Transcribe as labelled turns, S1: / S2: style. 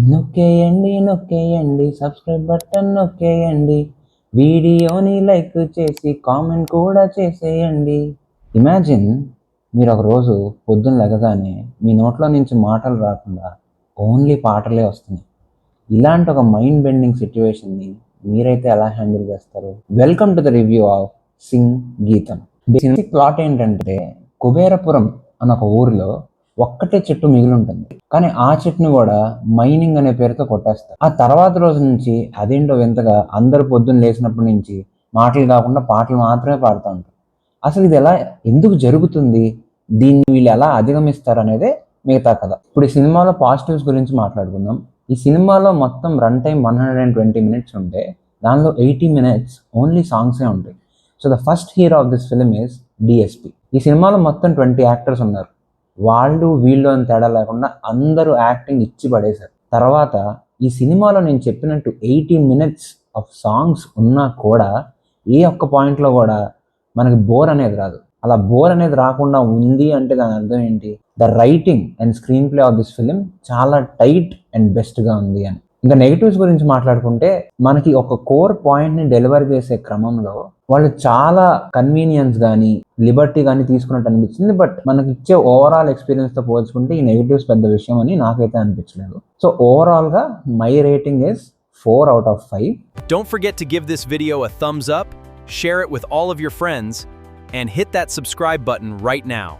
S1: నొక్కేయండి నొక్కేయండి subscribe button నొక్కేయండి, వీడియోని like చేసి comment కూడా చేసేయండి. ఇమాజిన్ మీరు ఒక రోజు పొద్దున్న లెగగానే మీ నోట్లో నుంచి మాటలు రాకుండా ఓన్లీ పాటలే వస్తున్నాయి. ఇలాంటి ఒక మైండ్ బెండింగ్ సిచ్యువేషన్ని మీరైతే ఎలా హ్యాండిల్ చేస్తారు? Welcome to the review of sing Geetham. Basic plot ఏంటంటే, కుబేరపురం అన్న ఒక ఊరిలో ఒక్కటే చెట్టు మిగిలి ఉంటుంది, కానీ ఆ చెట్టుని కూడా మైనింగ్ అనే పేరుతో కొట్టేస్తారు. ఆ తర్వాత రోజు నుంచి అదేంటో వింతగా అందరు పొద్దున్న లేచినప్పటి నుంచి మాటలు కాకుండా పాటలు మాత్రమే పాడుతూ ఉంటారు. అసలు ఇది ఎందుకు జరుగుతుంది, దీన్ని వీళ్ళు ఎలా అధిగమిస్తారు అనేదే మిగతా కథ. ఇప్పుడు ఈ సినిమాలో పాజిటివ్స్ గురించి మాట్లాడుకుందాం. ఈ సినిమాలో మొత్తం రన్ టైం 120 minutes ఉంటే దానిలో 80 minutes ఓన్లీ సాంగ్సే ఉంటాయి. So the first hero of this film is DSP. ఈ సినిమాలో మొత్తం 20 యాక్టర్స్ ఉన్నారు. వాళ్ళు వీళ్ళు అని తేడా లేకుండా అందరూ యాక్టింగ్ ఇచ్చి పడేశారు. తర్వాత ఈ సినిమాలో నేను చెప్పినట్టు 80 minutes ఆఫ్ సాంగ్స్ ఉన్నా కూడా ఏ ఒక్క పాయింట్లో కూడా మనకి బోర్ అనేది రాదు. అలా బోర్ అనేది రాకుండా ఉంది అంటే దాని అర్థం ఏంటి? The writing and screen play of this film చాలా టైట్ అండ్ బెస్ట్గా ఉంది అని. ఇంకా నెగిటివ్స్ గురించి మాట్లాడుకుంటే, మనకి ఒక కోర్ పాయింట్ని డెలివర్ చేసే క్రమంలో వాళ్ళు చాలా కన్వీనియన్స్ కానీ లిబర్టీ కానీ తీసుకున్నట్టు అనిపించింది. బట్ మనకి ఇచ్చే ఓవరాల్ ఎక్స్పీరియన్స్తో పోల్చుకుంటే ఈ నెగిటివ్స్ పెద్ద విషయం అని నాకైతే అనిపించలేదు. సో ఓవరాల్గా my rating is 4 out of 5.
S2: Don't forget to give this video a thumbs up, share it with all of your friends, and hit that subscribe button right now.